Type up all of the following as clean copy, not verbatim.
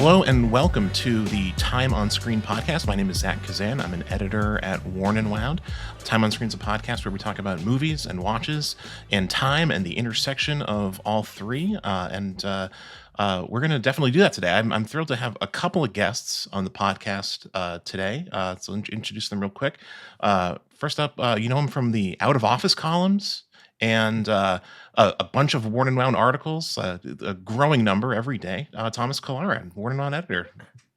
Hello and welcome to the Time on Screen podcast. My name is Zach Kazan. I'm an editor at Warn & Wound. Time on Screen is a podcast where we talk about movies and watches and time and the intersection of all three. We're going to definitely do that today. I'm thrilled to have a couple of guests on the podcast today. So introduce them real quick. First up, you know him from the Out of Office columns and a bunch of Warn & Wound articles, a growing number every day. Thomas Calara, Warn & Wound editor.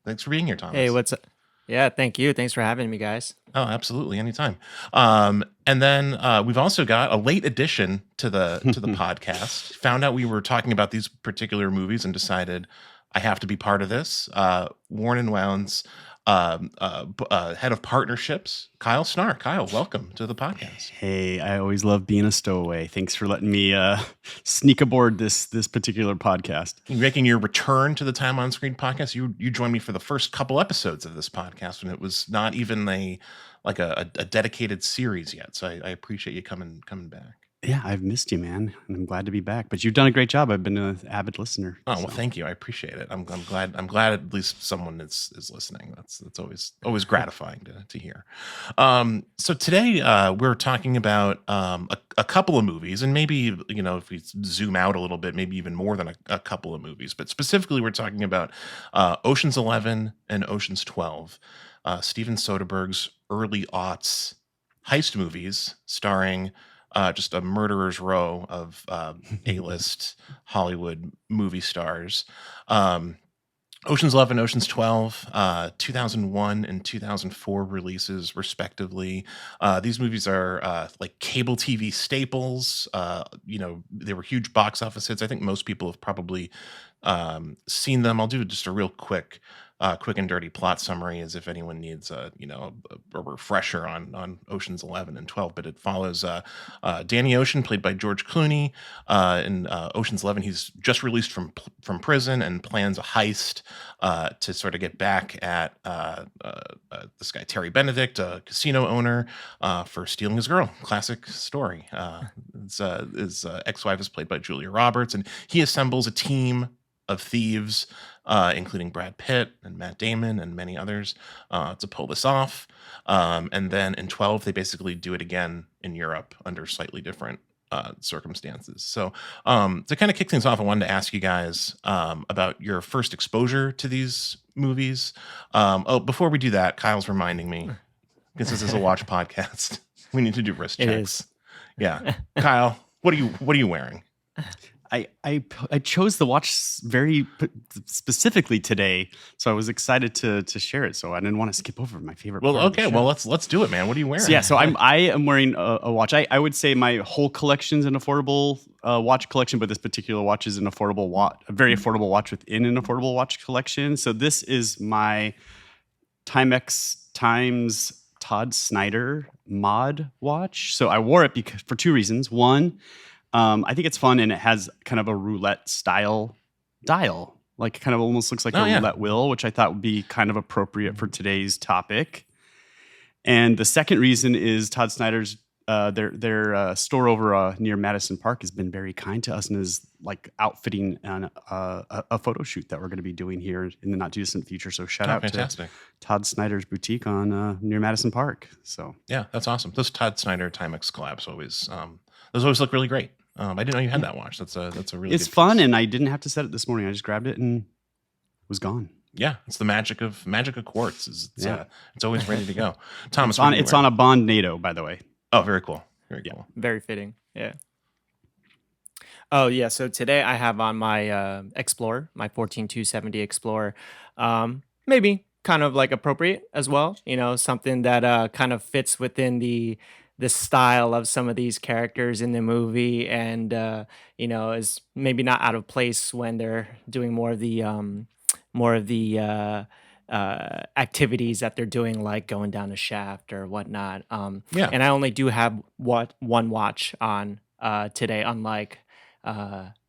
Thanks for being here, Thomas. Hey, what's up? Yeah, thank you. Thanks for having me, guys. Oh, absolutely, anytime. And then we've also got a late addition to the podcast. Found out we were talking about these particular movies and decided I have to be part of this. Warn & Wound's head of partnerships, Kyle Snarr. Kyle, welcome to the podcast. Hey, I always love being a stowaway. Thanks for letting me sneak aboard this particular podcast. You're making your return to the Time on Screen podcast. You joined me for the first couple episodes of this podcast when it was not even a dedicated series yet. So I appreciate you coming back. Yeah, I've missed you, man, and I'm glad to be back. But you've done a great job. I've been an avid listener. Oh, well, thank you. I appreciate it. I'm glad at least someone is listening. That's always gratifying to hear. So today we're talking about a couple of movies, and maybe, you know, if we zoom out a little bit, maybe even more than a couple of movies. But specifically, we're talking about Ocean's 11 and Ocean's 12, Steven Soderbergh's early aughts heist movies starring just a murderer's row of A-list Hollywood movie stars. Ocean's 11, Ocean's 12, 2001 and 2004 releases, respectively. These movies are like cable TV staples. You know, they were huge box office hits. I think most people have probably seen them. I'll do just a real quick and dirty plot summary, as if anyone needs a refresher on Ocean's 11 and 12. But it follows Danny Ocean, played by George Clooney. In Ocean's 11, he's just released from prison and plans a heist to sort of get back at this guy Terry Benedict, a casino owner, for stealing his girl. Classic story. His ex-wife is played by Julia Roberts, and he assembles a team of thieves, including Brad Pitt and Matt Damon and many others, to pull this off. And then in 12, they basically do it again in Europe under slightly different circumstances. So to kind of kick things off, I wanted to ask you guys about your first exposure to these movies. Before we do that, Kyle's reminding me, because this is a watch podcast, we need to do wrist checks. It is. Yeah. Kyle, what are you wearing? I chose the watch very specifically today, so I was excited to share it. So I didn't want to skip over my favorite. Well, part okay. Well, let's do it, man. What are you wearing? So, yeah, so I am wearing a watch. I would say my whole collection's an affordable watch collection, but this particular watch is an affordable watch, a very affordable watch within an affordable watch collection. So this is my Timex Times Todd Snyder mod watch. So I wore it for two reasons. One, I think it's fun, and it has kind of a roulette style dial, like kind of almost looks like roulette wheel, which I thought would be kind of appropriate for today's topic. And the second reason is Todd Snyder's their store over near Madison Park has been very kind to us and is like outfitting a photo shoot that we're going to be doing here in the not too distant future. So shout out to Todd Snyder's boutique on near Madison Park. So yeah, that's awesome. Those Todd Snyder Timex collabs always look really great. I didn't know you had that watch. That's a really it's good fun, piece. And I didn't have to set it this morning. I just grabbed it and it was gone. Yeah, it's the magic of quartz. It's always ready to go. Thomas, it's on a Bond NATO, by the way. Oh, very cool. Very cool. Very fitting. Yeah. Oh yeah. So today I have on my Explorer, my 14270 Explorer. Maybe kind of like appropriate as well. You know, something that kind of fits within the style of some of these characters in the movie, and you know, is maybe not out of place when they're doing more of the activities that they're doing, like going down a shaft or whatnot. And I only do have one watch on today, unlike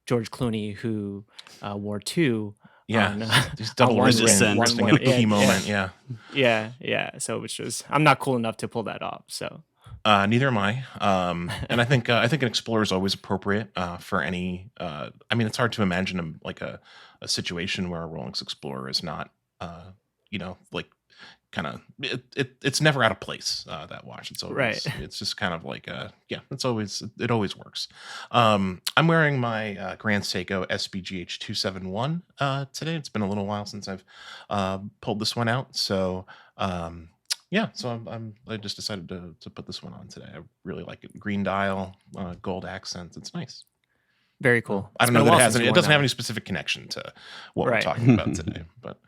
George Clooney, who wore two. Just double resistance, a key moment. Yeah. So which was, I'm not cool enough to pull that off. So Neither am I. And I think an explorer is always appropriate for any. I mean, it's hard to imagine a situation where a Rolex Explorer is not, like kind of it's never out of place. That watch, Right. it's just kind of like yeah, it always works. I'm wearing my Grand Seiko SBGH 271 today. It's been a little while since I've pulled this one out, so. Yeah, so I just decided to put this one on today. I really like it. Green dial, gold accents. It's nice. Very cool. I It's don't been know a that while since you it worn doesn't that have one. any specific connection to what we're Right. talking about today. But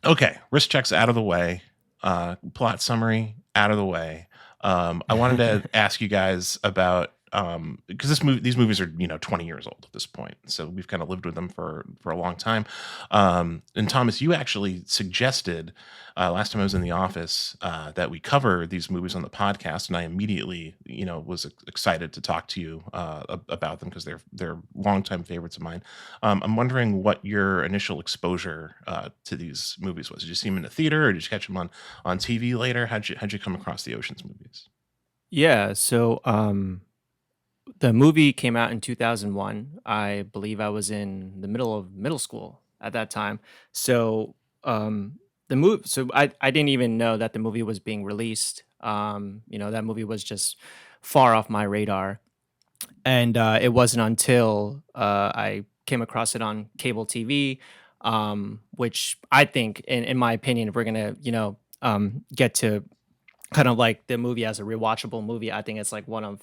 okay, risk checks out of the way. Plot summary out of the way. I wanted to ask you guys about because these movies are 20 years old at this point, so we've kind of lived with them for a long time. And Thomas, you actually suggested last time I was in the office that we cover these movies on the podcast, and I immediately was excited to talk to you about them because they're longtime favorites of mine. I'm wondering what your initial exposure to these movies was. Did you see them in the theater, or did you catch them on TV later? How'd you come across the Ocean's movies? Yeah, so the movie came out in 2001. I believe I was in the middle of middle school at that time. So I didn't even know that the movie was being released. That movie was just far off my radar. And it wasn't until I came across it on cable TV, which I think, in my opinion, if we're gonna, get to kind of like the movie as a rewatchable movie, I think it's like one of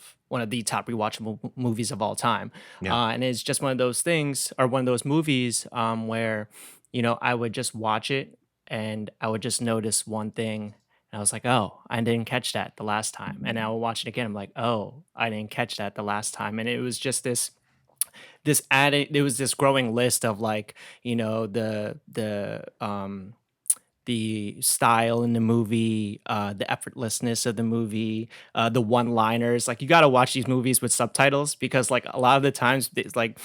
the top rewatchable movies of all time. Yeah. And it's just one of those things, or one of those movies where I would just watch it and I would just notice one thing. And I was like, oh, I didn't catch that the last time. And I will watch it again. I'm like, oh, I didn't catch that the last time. And it was just this added there was this growing list of like the style in the movie, the effortlessness of the movie, the one-liners. Like you got to watch these movies with subtitles because like a lot of the times it's like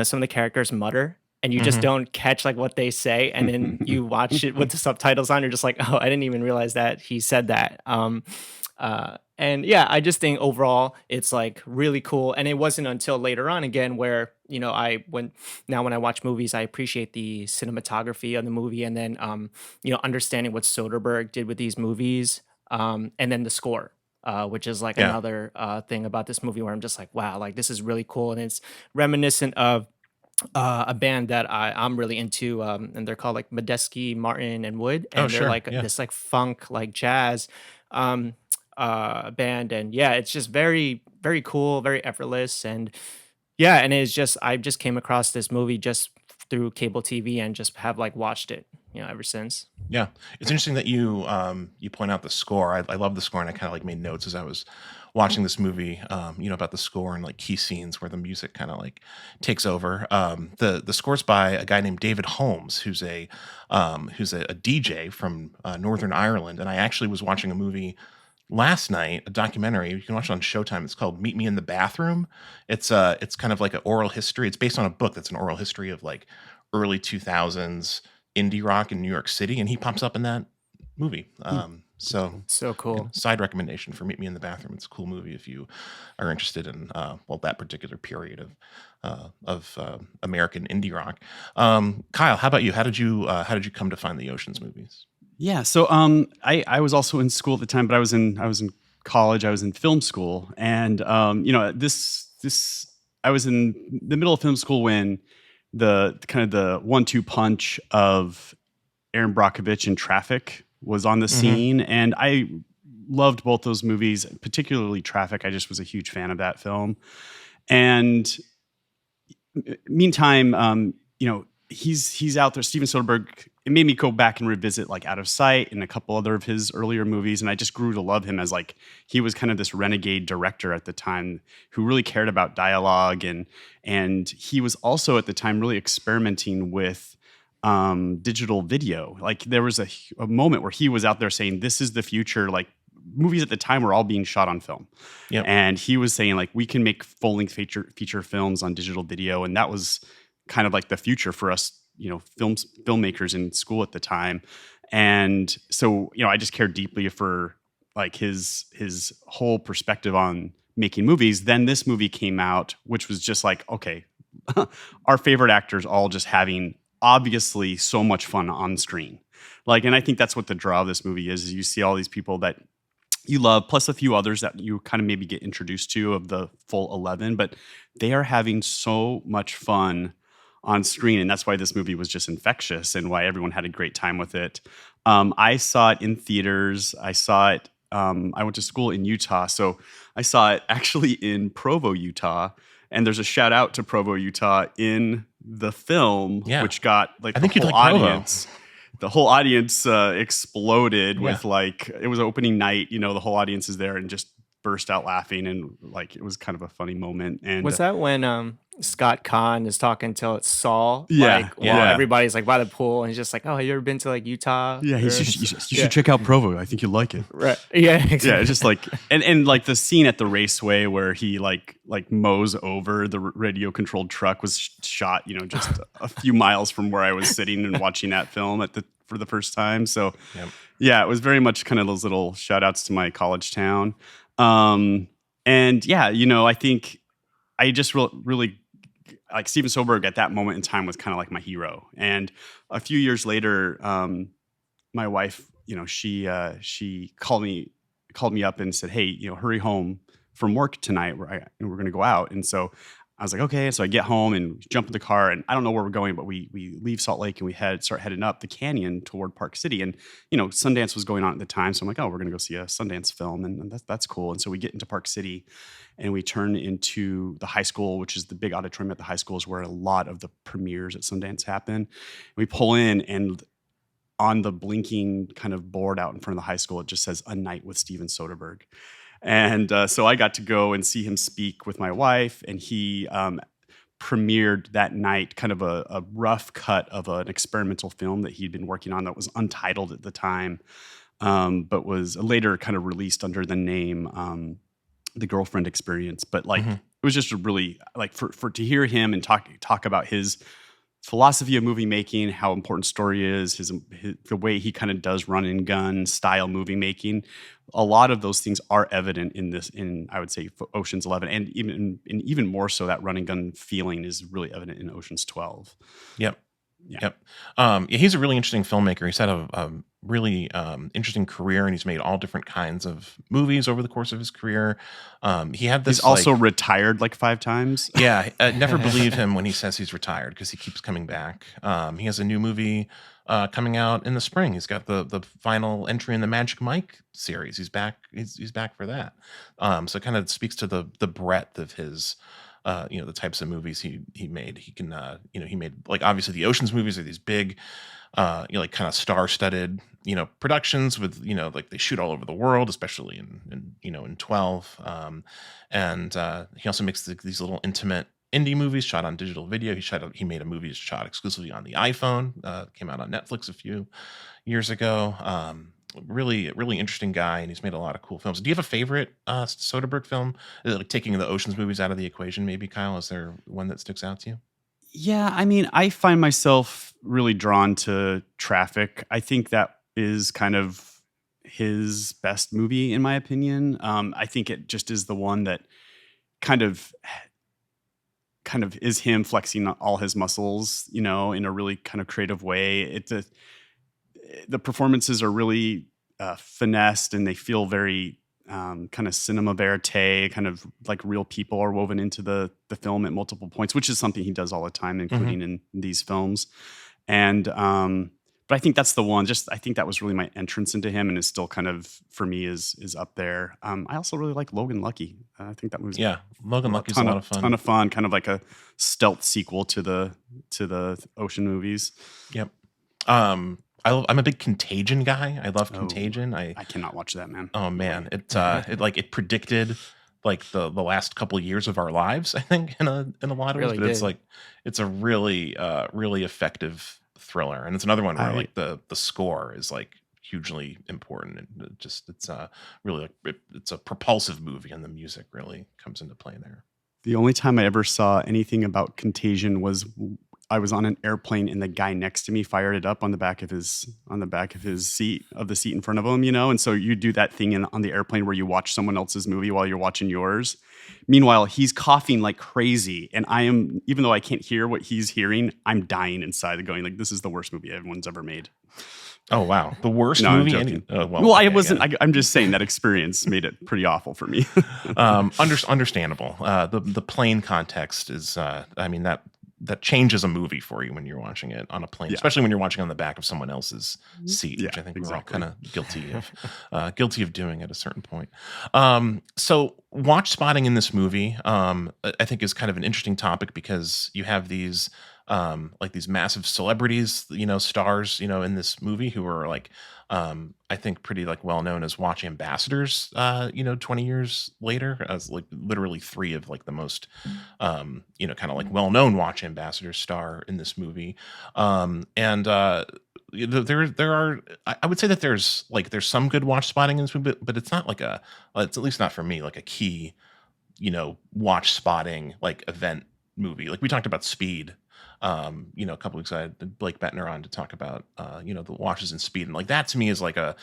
some of the characters mutter and you just Hmm. don't catch like what they say, and then you watch it with the subtitles on. You're just like, oh, I didn't even realize that he said that. And yeah, I just think overall it's like really cool. And it wasn't until later on again where when I watch movies, I appreciate the cinematography of the movie, and then understanding what Soderbergh did with these movies, and then the score. Which is like Yeah. another thing about this movie where I'm just like, wow, like this is really cool, and it's reminiscent of a band that I'm really into, and they're called like Medeski, Martin, and Wood, Oh, and they're sure. like Yeah. this like funk like jazz um, band, and yeah, it's just very very cool, very effortless, and yeah, and it's just I just came across this movie just through cable TV and just have like watched it, ever since. Yeah, it's interesting that you point out the score. I love the score, and I kind of like made notes as I was watching this movie. About the score and like key scenes where the music kind of like takes over. The score's by a guy named David Holmes, who's a DJ from Northern Ireland, and I actually was watching a movie last night, a documentary. You can watch it on Showtime. It's called Meet Me in the Bathroom. It's kind of like an oral history. It's based on a book that's an oral history of like early 2000s indie rock in New York City, and he pops up in that movie. So So cool. side recommendation for Meet Me in the Bathroom. It's a cool movie if you are interested in that particular period of American indie rock. Kyle, how about you? How did you come to find the Ocean's movies? Yeah. So I was also in school at the time, but I was in college. I was in film school, and this I was in the middle of film school when the kind of the 1-2 punch of Aaron Brockovich and Traffic was on the Hmm. scene, and I loved both those movies, particularly Traffic. I just was a huge fan of that film. And meantime, he's out there. Steven Soderbergh. It made me go back and revisit like Out of Sight and a couple other of his earlier movies, and I just grew to love him as like he was kind of this renegade director at the time who really cared about dialogue, and he was also at the time really experimenting with digital video. Like there was a moment where he was out there saying, "This is the future." Like movies at the time were all being shot on film, Yep. and he was saying like we can make full-length feature films on digital video, and that was kind of like the future for us, filmmakers in school at the time. And so, I just cared deeply for like his whole perspective on making movies. Then this movie came out, which was just like, okay, our favorite actors all just having obviously so much fun on screen. Like, and I think that's what the draw of this movie is you see all these people that you love, plus a few others that you kind of maybe get introduced to of the full 11, but they are having so much fun on screen. And that's why this movie was just infectious and why everyone had a great time with it. I saw it in theaters. I saw it, I went to school in Utah. So I saw it actually in Provo, Utah. And there's a shout out to Provo, Utah in the film, which got like I think the you'd whole like Provo. audience. The whole audience exploded with like, it was opening night, you know, the whole audience is there and just burst out laughing. And like, it was kind of a funny moment. And Was that when Scott Kahn is talking to Saul? Yeah, Like, while yeah. everybody's like by the pool and he's just like, oh, have you ever been to like Utah? yeah, Or- you should check out Provo. I think you'll like it. right. Yeah. Exactly. Yeah, it's just like and like the scene at the raceway where he like mows over the radio controlled truck was shot, you know, just a few miles from where I was sitting and watching that film for the first time. So yeah, it was very much kind of those little shout outs to my college town. And yeah, you know, I think I just really like Steven Soderbergh at that moment in time was kind of like my hero. And a few years later, my wife, you know, she called me up and said, hey, you know, hurry home from work tonight. We're going to go out. And so I was like, okay. So I get home and jump in the car, and I don't know where we're going, but we leave Salt Lake and we start heading up the canyon toward Park City. And, you know, Sundance was going on at the time. So I'm like, oh, we're going to go see a Sundance film. And that's cool. And so we get into Park City and we turn into the high school, which is the big auditorium at the high school is where a lot of the premieres at Sundance happen. We pull in, and on the blinking kind of board out in front of the high school, it just says A Night with Steven Soderbergh. And so I got to go and see him speak with my wife, and he premiered that night kind of a rough cut of an experimental film that he'd been working on that was untitled at the time, but was later kind of released under the name The Girlfriend Experience. But like, it was just a really like for to hear him and talk about his philosophy of movie making, how important story is, the way he kind of does run and gun style movie making. A lot of those things are evident in I would say Ocean's 11, and even more so that run and gun feeling is really evident in Ocean's 12. Yep. Yeah. Yep. Yeah, he's a really interesting filmmaker. He's had a really interesting career, and he's made all different kinds of movies over the course of his career. He had this. He's also retired like 5 times. Yeah, I never believe him when he says he's retired because he keeps coming back. He has a new movie coming out in the spring. He's got the final entry in the Magic Mike series. He's back. He's back for that. So it kind of speaks to the breadth of his. You know, the types of movies he made. He can, you know, he made like obviously the Ocean's movies are these big, you know, like kind of star-studded, you know, productions with, you know, like they shoot all over the world, especially in you know, in 12. And he also makes these little intimate indie movies shot on digital video. He made a movie shot exclusively on the iPhone. Came out on Netflix a few years ago. Really interesting guy, and he's made a lot of cool films. Do you have a favorite Soderbergh film? Like taking the Ocean's movies out of the equation, maybe, Kyle? Is there one that sticks out to you? Yeah, I mean, I find myself really drawn to Traffic. I think that is kind of his best movie, in my opinion. I think it just is the one that kind of is him flexing all his muscles, you know, in a really kind of creative way. The performances are really finessed, and they feel very kind of cinema verite, kind of like real people are woven into the film at multiple points, which is something he does all the time, including in these films. And but I think that's the one. I think that was really my entrance into him, and is still kind of for me is up there. I also really like Logan Lucky. I think that was Logan Lucky's a lot of fun. Ton of fun, kind of like a stealth sequel to the Ocean movies. Yep. I'm a big Contagion guy. I love Contagion. I cannot watch that, man. Oh man, it predicted like the last couple of years of our lives, I think, in a lot of ways. But it's a really really effective thriller, and it's another one where like the score is like hugely important, and it's really like it's a propulsive movie, and the music really comes into play there. The only time I ever saw anything about Contagion was I was on an airplane and the guy next to me fired it up on the back of his seat in front of him, and so you do that thing on the airplane where you watch someone else's movie while you're watching yours. Meanwhile, he's coughing like crazy, and I am, even though I can't hear what he's hearing, I'm dying inside, going like, this is the worst movie anyone's ever made. Oh wow, the worst No, movie. I'm joking. Well, I okay, wasn't. yeah. I'm just saying that experience made it pretty awful for me. Understandable. The plane context is, that changes a movie for you when you're watching it on a plane, especially when you're watching on the back of someone else's seat, which I think we're all kind of guilty of doing at a certain point. So watch spotting in this movie, I think is kind of an interesting topic because you have these these massive celebrities, stars, in this movie who are like, I think pretty like well known as watch ambassadors, 20 years later, as like literally three of like the most, kind of like well known watch ambassadors star in this movie. There are, I would say that there's some good watch spotting in this movie, but it's not it's at least not for me, like a key, watch spotting like event movie. Like we talked about Speed. A couple weeks I had Blake Bettner on to talk about, the watches in Speed, and like that to me is like a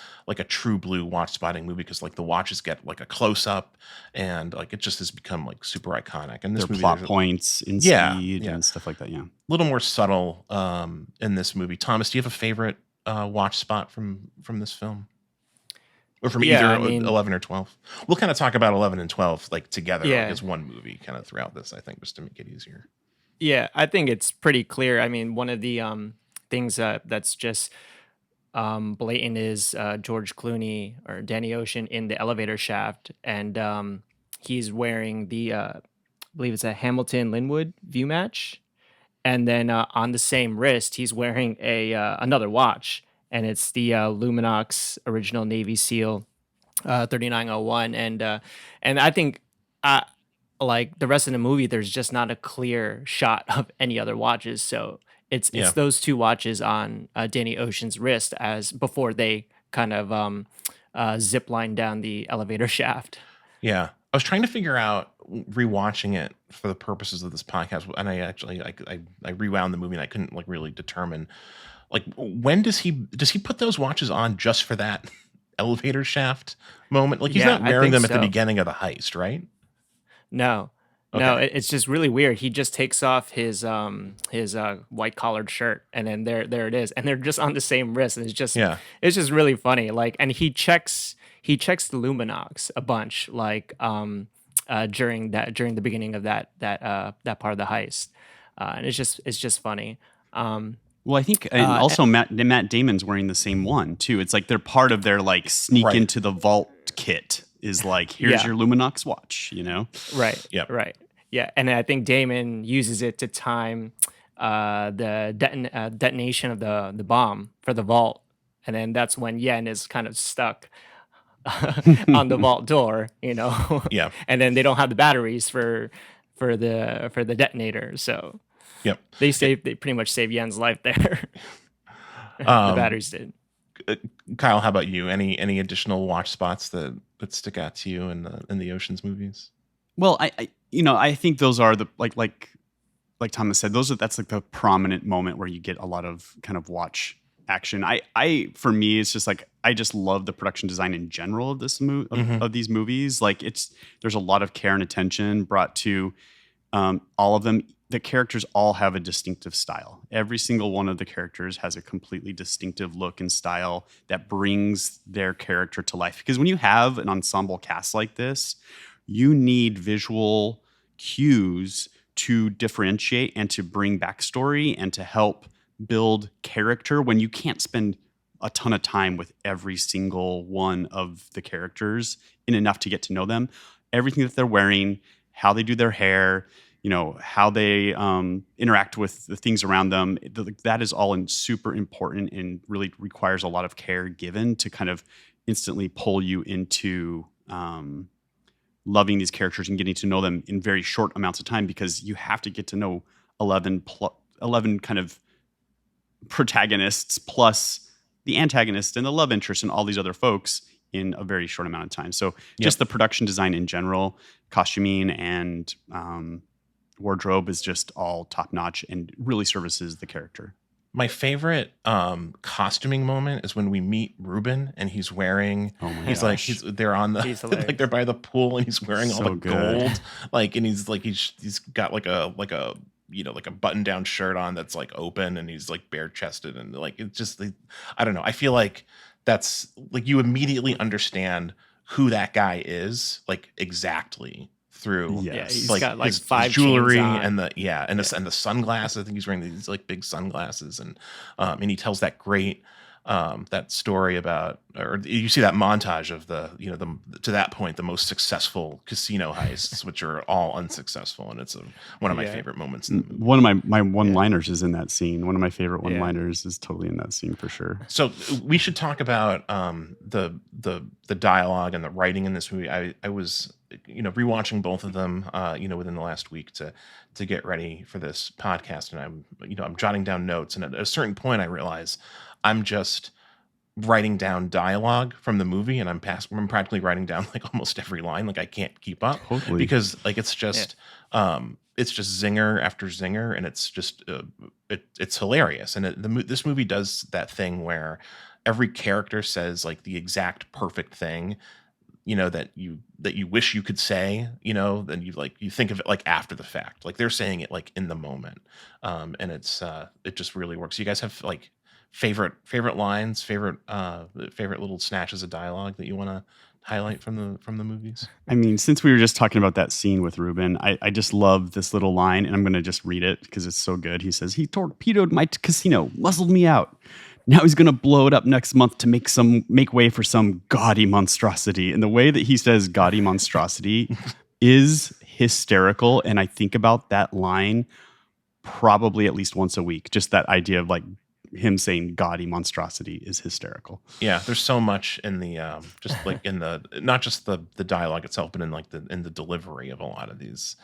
true blue watch spotting movie because like the watches get like a close up, and like it just has become like super iconic. And this movie, plot points in Speed and stuff like that. Yeah, a little more subtle in this movie. Thomas, do you have a favorite watch spot from this film? Or from either 11 or 12? We'll kind of talk about 11 and 12 like together as one movie kind of throughout this, I think, just to make it easier. Yeah, I think it's pretty clear. I mean, one of the things that's just blatant is George Clooney or Danny Ocean in the elevator shaft, and he's wearing the I believe it's a Hamilton Linwood view match, and then on the same wrist he's wearing a another watch, and it's the Luminox original Navy SEAL 3901, and I think. Like the rest of the movie, there's just not a clear shot of any other watches. So it's those two watches on Danny Ocean's wrist as before they kind of zip line down the elevator shaft. Yeah. I was trying to figure out rewatching it for the purposes of this podcast. And I actually, I rewound the movie and I couldn't like really determine like when does he put those watches on just for that elevator shaft moment? Like he's not wearing them at the beginning of the heist, right? No, it's just really weird. He just takes off his white collared shirt, and then there it is, and they're just on the same wrist. And it's just really funny. Like, and he checks the Luminox a bunch, like during the beginning of that part of the heist, and it's just funny. Well, I think also Matt Damon's wearing the same one too. It's like they're part of their like sneak into the vault kit. Is like, here's your Luminox watch, Right. Yeah. Right. Yeah. And I think Damon uses it to time the detonation of the bomb for the vault. And then that's when Yen is kind of stuck on the vault door, Yeah. And then they don't have the batteries for the detonator. So they pretty much saved Yen's life there. The batteries did. Kyle, how about you? Any additional watch spots that stick out to you in the Ocean's movies? Well, I think those are the like Thomas said, that's like the prominent moment where you get a lot of kind of watch action. For me, it's just like I just love the production design in general of this of these movies. Like there's a lot of care and attention brought to all of them. The characters all have a distinctive style. Every single one of the characters has a completely distinctive look and style that brings their character to life. Because when you have an ensemble cast like this, you need visual cues to differentiate and to bring backstory and to help build character when you can't spend a ton of time with every single one of the characters in enough to get to know them. Everything that they're wearing, how they do their hair, how they interact with the things around them. That is all super important and really requires a lot of care given to kind of instantly pull you into loving these characters and getting to know them in very short amounts of time, because you have to get to know 11 kind of protagonists plus the antagonist and the love interest and all these other folks in a very short amount of time. So just the production design in general, costuming and wardrobe is just all top notch and really services the character. My favorite costuming moment is when we meet Ruben and he's wearing Oh my he's gosh. they're on the He's hilarious. like they're by the pool and he's wearing all So the good. gold and he's got like a like a button down shirt on that's like open and he's like bare chested and like it's just I don't know. I feel like that's like you immediately understand who that guy is like exactly through Yes. Yeah, he's like got like his 5 jewelry chains on. and the sunglasses. I think he's wearing these like big sunglasses and he tells that great that story about, or you see that montage of the to that point the most successful casino heists, which are all unsuccessful, and it's one of my Yeah. favorite moments in the movie. One of my one-liners is in that scene. One of my favorite Yeah. one-liners is totally in that scene for sure. So we should talk about the dialogue and the writing in this movie. I was rewatching both of them within the last week to get ready for this podcast, and I'm jotting down notes, and at a certain point I realize I'm just writing down dialogue from the movie, and I'm practically writing down like almost every line. Like I can't keep up Totally. because like it's just zinger after zinger, and it's just it's hilarious. And this movie does that thing where every character says like the exact perfect thing, that you wish you could say, then you think of it like after the fact, like they're saying it like in the moment, and it just really works. You guys have like favorite lines, favorite little snatches of dialogue that you want to highlight from the movies? I mean, since we were just talking about that scene with Ruben, I just love this little line, and I'm going to just read it because it's so good. He says, "He torpedoed my casino, muscled me out. Now he's going to blow it up next month to make way for some gaudy monstrosity." And the way that he says gaudy monstrosity is hysterical. And I think about that line probably at least once a week. Just that idea of like him saying gaudy monstrosity is hysterical. Yeah, there's so much in the just like in the not just the dialogue itself, but in like in the delivery of a lot of these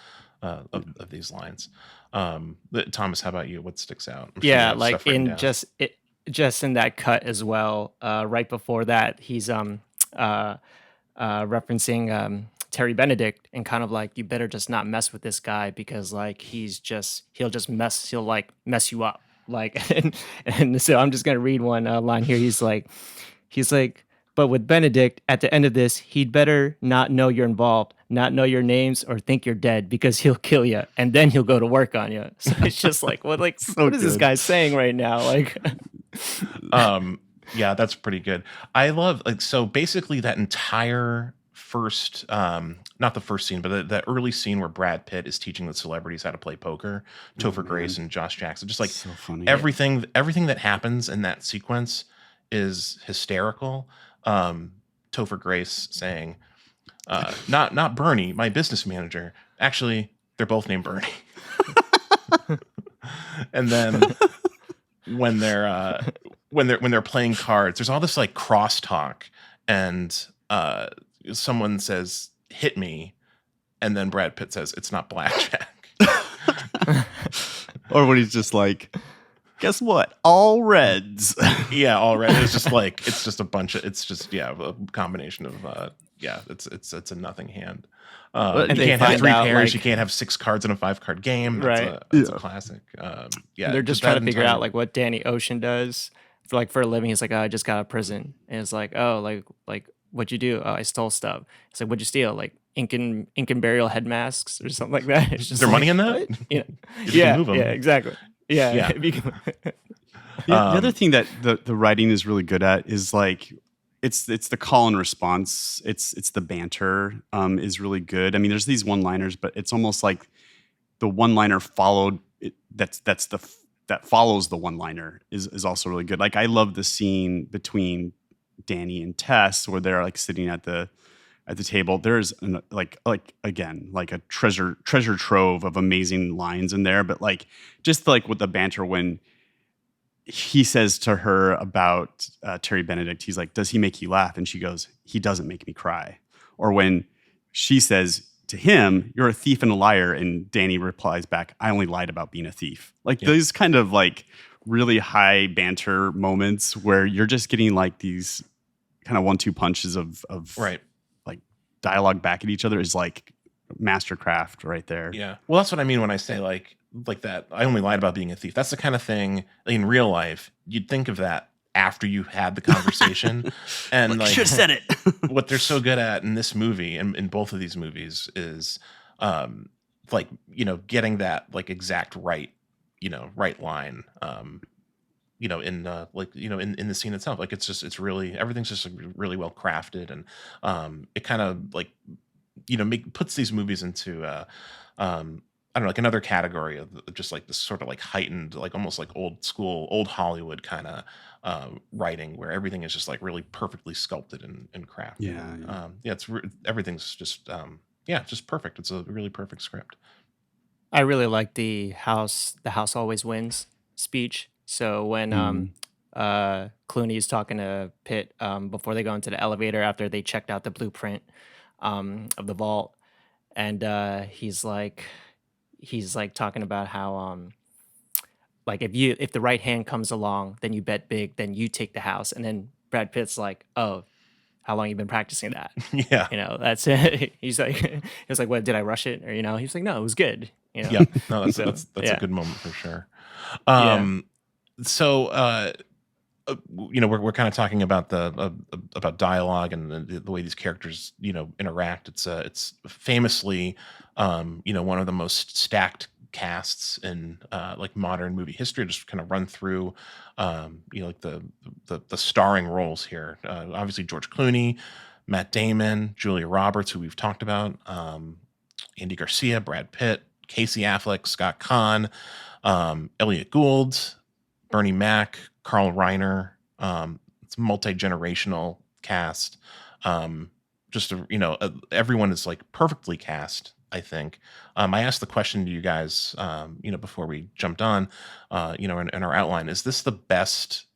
of these lines. Thomas, how about you? What sticks out? I'm sure you Yeah, have like stuff written in down. just in that cut as well. Right before that, he's referencing Terry Benedict and kind of like, you better just not mess with this guy because like he'll like mess you up. Like and so I'm just gonna read one line here. He's like, but with Benedict, at the end of this, he'd better not know you're involved, not know your names, or think you're dead because he'll kill you and then he'll go to work on you. So it's just like, what is this good. guy saying right now? Like, Yeah, that's pretty good. I love so basically that entire first not the first scene, but that early scene where Brad Pitt is teaching the celebrities how to play poker, Topher Grace and Josh Jackson, just like So funny. everything that happens in that sequence is hysterical. Topher Grace saying, not Bernie, my business manager. Actually, they're both named Bernie. And then when they're playing cards, there's all this like crosstalk, and someone says, "Hit me," and then Brad Pitt says, "It's not blackjack." Or when he's just like, guess what? All reds. Yeah, already it's just like it's just a combination of it's a nothing hand. You And they can't have find 3 out, pairs. like- You can't have 6 cards in a 5-card game. Right. That's Yeah. a classic. they're just trying to figure out like what Danny Ocean does for a living. He's like, oh, I just got out of prison, and it's like, oh, like what'd you do? Oh, I stole stuff. It's like, what'd you steal? Like Incan burial head masks or something like that. It's just there like, money in that? what? Yeah, If you can move 'em. yeah, exactly. Yeah, Yeah. if you can- The other thing that the writing is really good at is like it's the call and response. It's the banter is really good. I mean, there's these one-liners, but it's almost like the one-liner followed. That follows the one-liner is also really good. Like I love the scene between Danny and Tess where they're like sitting at the table. There's like a treasure trove of amazing lines in there, but like just like with the banter when he says to her about Terry Benedict, he's like, "Does he make you laugh?" And she goes, "He doesn't make me cry." Or when she says to him, "You're a thief and a liar," and Danny replies back, "I only lied about being a thief." Like those kind of like really high banter moments where you're just getting like these kind of 1-2 punches of Right. like dialogue back at each other is like mastercraft right there. Yeah. Well, that's what I mean when I say like that. I only lied about being a thief. That's the kind of thing in real life you'd think of that after you had the conversation, and like should have said it. what they're so good at in this movie and in both of these movies is like getting that like exact right right line in in the scene itself. Like it's really everything's just really well crafted, and it kind of like puts these movies into I don't know, like another category of just like this sort of like heightened, like almost like old school, old Hollywood kind of writing where everything is just like really perfectly sculpted and crafted. Yeah, yeah. Everything's just just perfect. It's a really perfect script. I really like the house always wins speech. So when Clooney's talking to Pitt before they go into the elevator after they checked out the blueprint of the vault, and he's like talking about how like if the right hand comes along, then you bet big, then you take the house, and then Brad Pitt's like, oh, how long you been practicing that? Yeah. That's it. He's like, what, did I rush it? Or, he's like, no, it was good. Yeah. No, that's So, that's yeah. a good moment for sure. Yeah. So we're kind of talking about about dialogue and the way these characters interact. It's famously one of the most stacked casts in like modern movie history. Just kind of run through like the starring roles here. Obviously George Clooney, Matt Damon, Julia Roberts, who we've talked about, Andy Garcia, Brad Pitt, Casey Affleck, Scott Conn, Elliot Gould, Bernie Mac, Carl Reiner. It's a multi-generational cast. Everyone is like perfectly cast, I think. I asked the question to you guys, before we jumped on, in our outline, is this the best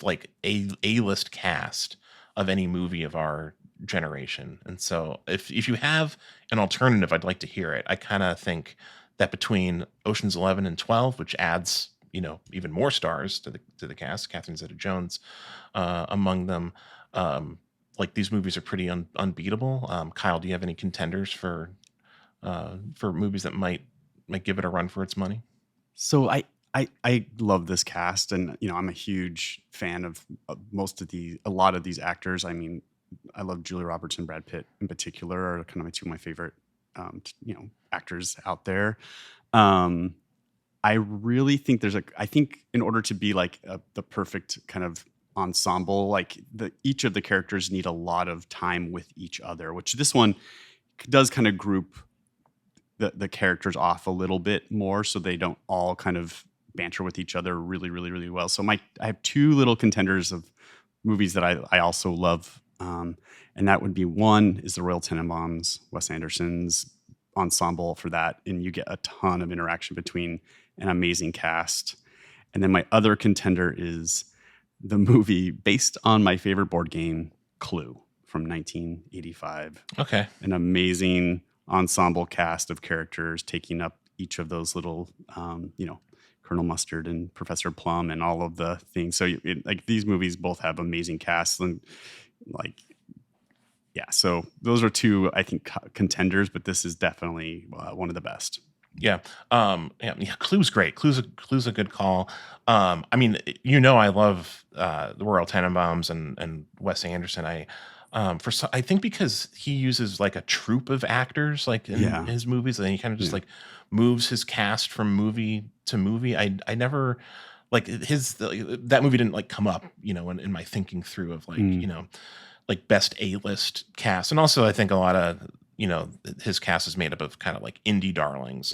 like A-list cast of any movie of our generation? And so if you have an alternative, I'd like to hear it. I kind of think that between Ocean's 11 and 12, which adds even more stars to the cast, Catherine Zeta-Jones among them, like these movies are pretty unbeatable. Kyle, do you have any contenders for movies that might give it a run for its money? So I love this cast, and I'm a huge fan of a lot of these actors. I mean, I love Julia Roberts and Brad Pitt in particular are kind of two of my favorite actors out there. I really think I think in order to be like the perfect kind of ensemble, like each of the characters need a lot of time with each other, which this one does kind of group the characters off a little bit more so they don't all kind of banter with each other really, really, really well. So I have two little contenders of movies that I also love. And that would be, one is the Royal Tenenbaums, Wes Anderson's ensemble for that. And you get a ton of interaction between an amazing cast. And then my other contender is the movie based on my favorite board game, Clue, from 1985. Okay. An amazing ensemble cast of characters taking up each of those little, Colonel Mustard and Professor Plum and all of the things. So like these movies both have amazing casts, and like, yeah. So those are two, I think, contenders, but this is definitely one of the best. Yeah. Clue's great. Clue's a good call. I mean, I love the Royal Tenenbaums and Wes Anderson. I think because he uses like a troupe of actors like in his movies, and he kind of just like moves his cast from movie to movie. I never like that movie didn't like come up, in my thinking through of like, like best A-list cast. And also I think a lot of his cast is made up of kind of like indie darlings.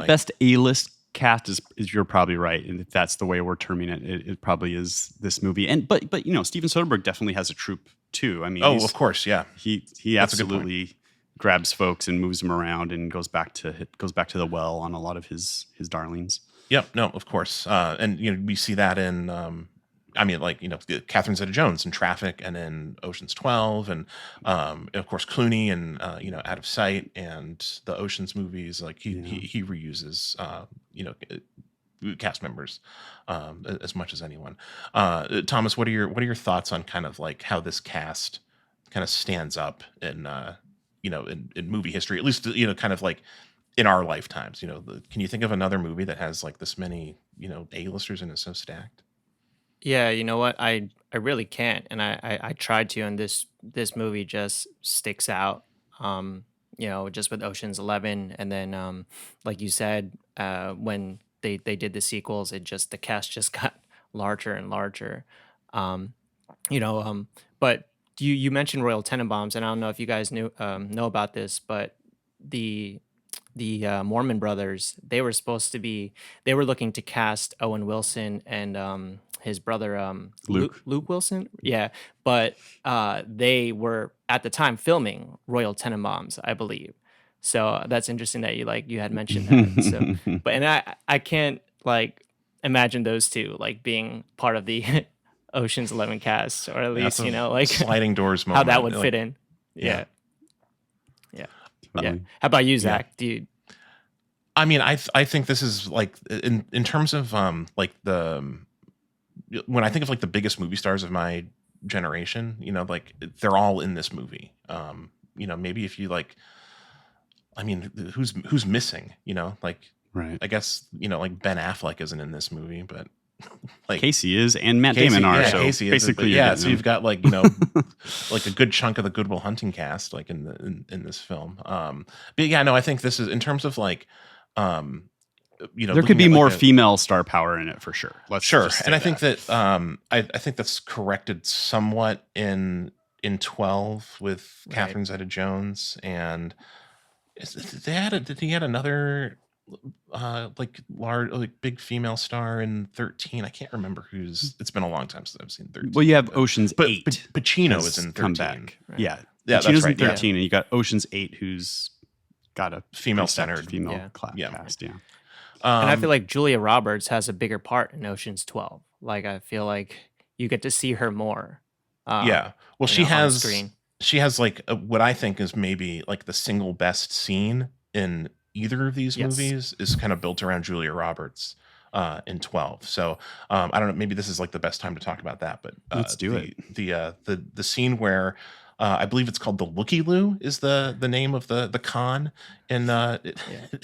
Best A-list cast is you're probably right, and if that's the way we're terming it, it probably is this movie. And but Steven Soderbergh definitely has a troupe too. I mean, of course, yeah. He absolutely grabs folks and moves them around and goes back to the well on a lot of his darlings. Yep, no, of course, and we see that in. Catherine Zeta-Jones in Traffic and in Ocean's 12, and of course Clooney and Out of Sight and the Ocean's movies. Like he reuses cast members as much as anyone. Thomas, what are your thoughts on kind of like how this cast kind of stands up in in movie history, at least kind of like in our lifetimes. Can you think of another movie that has like this many A-listers and is so stacked? Yeah, you know what? I really can't, and I tried to, and this movie just sticks out. Just with Ocean's 11, and then like you said, when they did the sequels, the cast just got larger and larger. Um, you know, but you mentioned Royal Tenenbaums, and I don't know if you guys know about this, but the Mormon brothers, they were looking to cast Owen Wilson and his brother Luke. Luke Wilson, yeah, but they were at the time filming Royal Tenenbaums, I believe. So that's interesting that you had mentioned that. So, but and I can't like imagine those two like being part of the Ocean's 11 cast, or at That's least a like sliding doors how moment. that would like, fit in. yeah. Yeah. Yeah. How about you, Zach? Do you? I mean, I think this is like in terms of like when I think of like the biggest movie stars of my generation, like they're all in this movie. Maybe if you like, I mean, who's missing? Like, Right. I guess like Ben Affleck isn't in this movie, but like Casey is, and Matt Damon are. Yeah, so Casey basically, is, you're yeah. getting So them. you've got like like a good chunk of the Good Will Hunting cast, like in this film. But yeah, no, I think this is in terms of like, there could be more female star power in it for sure. Let's sure, just say and I think that I think that's corrected somewhat in 12 with Right. Catherine Zeta-Jones, and did he had another like large, like big female star in 13? I can't remember who's. It's been a long time since I've seen 13. Well, you have Ocean's but 8. Pacino has is in 13. come back. Right. Yeah, Yeah, that's Pacino's right, in yeah. 13, and you got Ocean's 8, who's got a Female-centered. female Yeah. cast. Yeah. And I feel like Julia Roberts has a bigger part in Ocean's 12. Like I feel like you get to see her more. Yeah. Well, on the has screen. she has like what I think is maybe like the single best scene in either of these Yes. movies is kind of built around Julia Roberts in 12. So I don't know, maybe this is like the best time to talk about that, but Let's do it. The scene where I believe it's called the Looky Loo is the name of the con in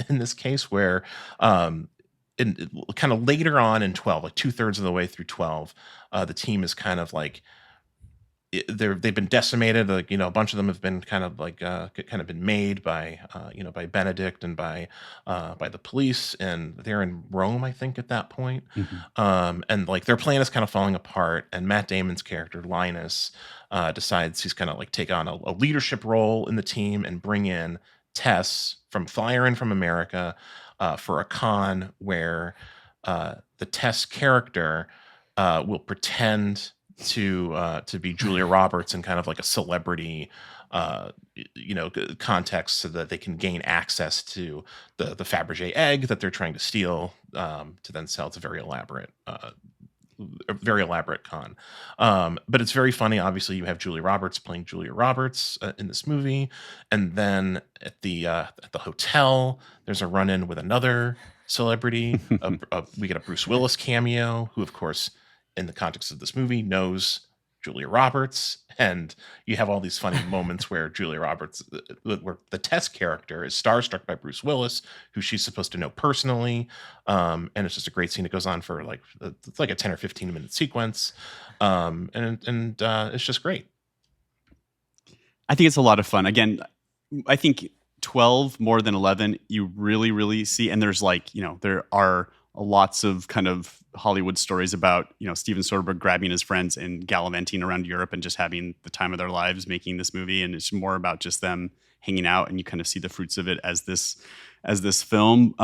in this case, where in kind of later on in 12, like 2/3 of the way through 12, the team is kind of like they've been decimated. Like a bunch of them have been kind of like kind of been made by by Benedict and by the police, and they're in Rome, I think, at that point. And like their plan is kind of falling apart, and Matt Damon's character Linus decides he's kind of like take on a leadership role in the team and bring in Tess flyer in from America for a con where the Tess character will pretend to be Julia Roberts in kind of like a celebrity context, so that they can gain access to the Fabergé egg that they're trying to steal to then sell. It's a very elaborate con. But it's very funny. Obviously, you have Julia Roberts playing Julia Roberts in this movie, and then at the hotel, there's a run-in with another celebrity. We get a Bruce Willis cameo, who, of course, in the context of this movie, knows Julia Roberts, and you have all these funny moments where Julia Roberts, where the Tess character is starstruck by Bruce Willis, who she's supposed to know personally, and it's just a great scene. It goes on for like it's like a 10 or 15 minute sequence, and it's just great. I think it's a lot of fun. Again, I think 12 more than 11, you really, really see, and there's like there are lots of kind of Hollywood stories about Steven Soderbergh grabbing his friends and gallivanting around Europe and just having the time of their lives making this movie, and it's more about just them hanging out, and you kind of see the fruits of it as this film.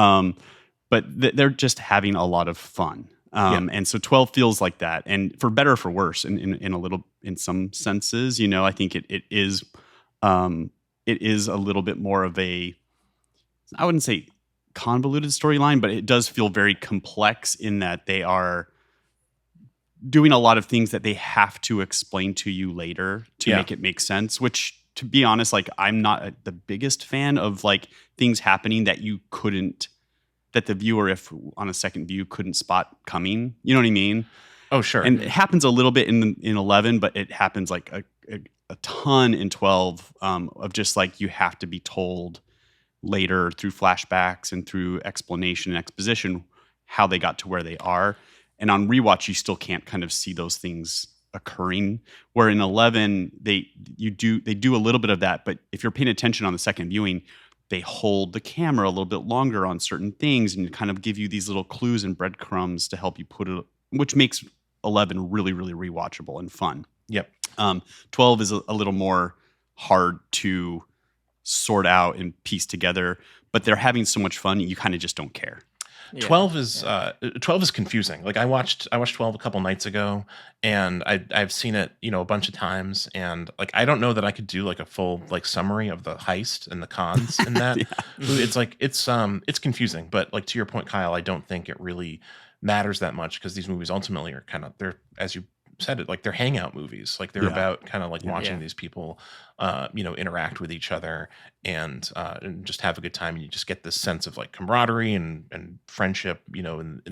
But they're just having a lot of fun, and so 12 feels like that, and for better or for worse, in some senses, I think it is a little bit more of a, I wouldn't say convoluted storyline, but it does feel very complex in that they are doing a lot of things that they have to explain to you later to make it make sense, which, to be honest, like I'm not the biggest fan of like things happening that the viewer, if on a second view, couldn't spot coming. You know what I mean? Oh, sure. And it happens a little bit in 11, but it happens like a ton in 12 of just like you have to be told later through flashbacks and through explanation and exposition how they got to where they are. And on rewatch, you still can't kind of see those things occurring. Where in 11, they do a little bit of that, but if you're paying attention on the second viewing, they hold the camera a little bit longer on certain things and kind of give you these little clues and breadcrumbs to help you put it, which makes 11 really, really rewatchable and fun. Yep. 12 is a little more hard to sort out and piece together, but they're having so much fun, you kind of just don't care. 12 is confusing. Like I watched 12 a couple nights ago, and I've seen it, a bunch of times, and like I don't know that I could do like a full like summary of the heist and the cons in that. It's like it's confusing, but like to your point, Kyle, I don't think it really matters that much because these movies ultimately are they're, as you said it, like they're hangout movies. Like they're about kind of like watching these people interact with each other and just have a good time, and you just get this sense of like camaraderie and friendship in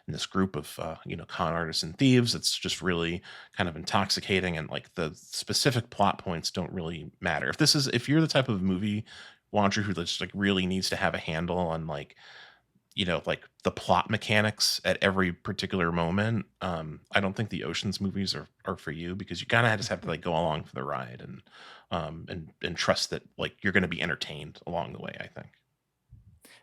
this group of con artists and thieves. It's just really kind of intoxicating, and like the specific plot points don't really matter. If you're the type of movie watcher who just like really needs to have a handle on like like the plot mechanics at every particular moment, I don't think the Ocean's movies are for you, because you kind of just have to like go along for the ride and trust that like you're going to be entertained along the way, I think.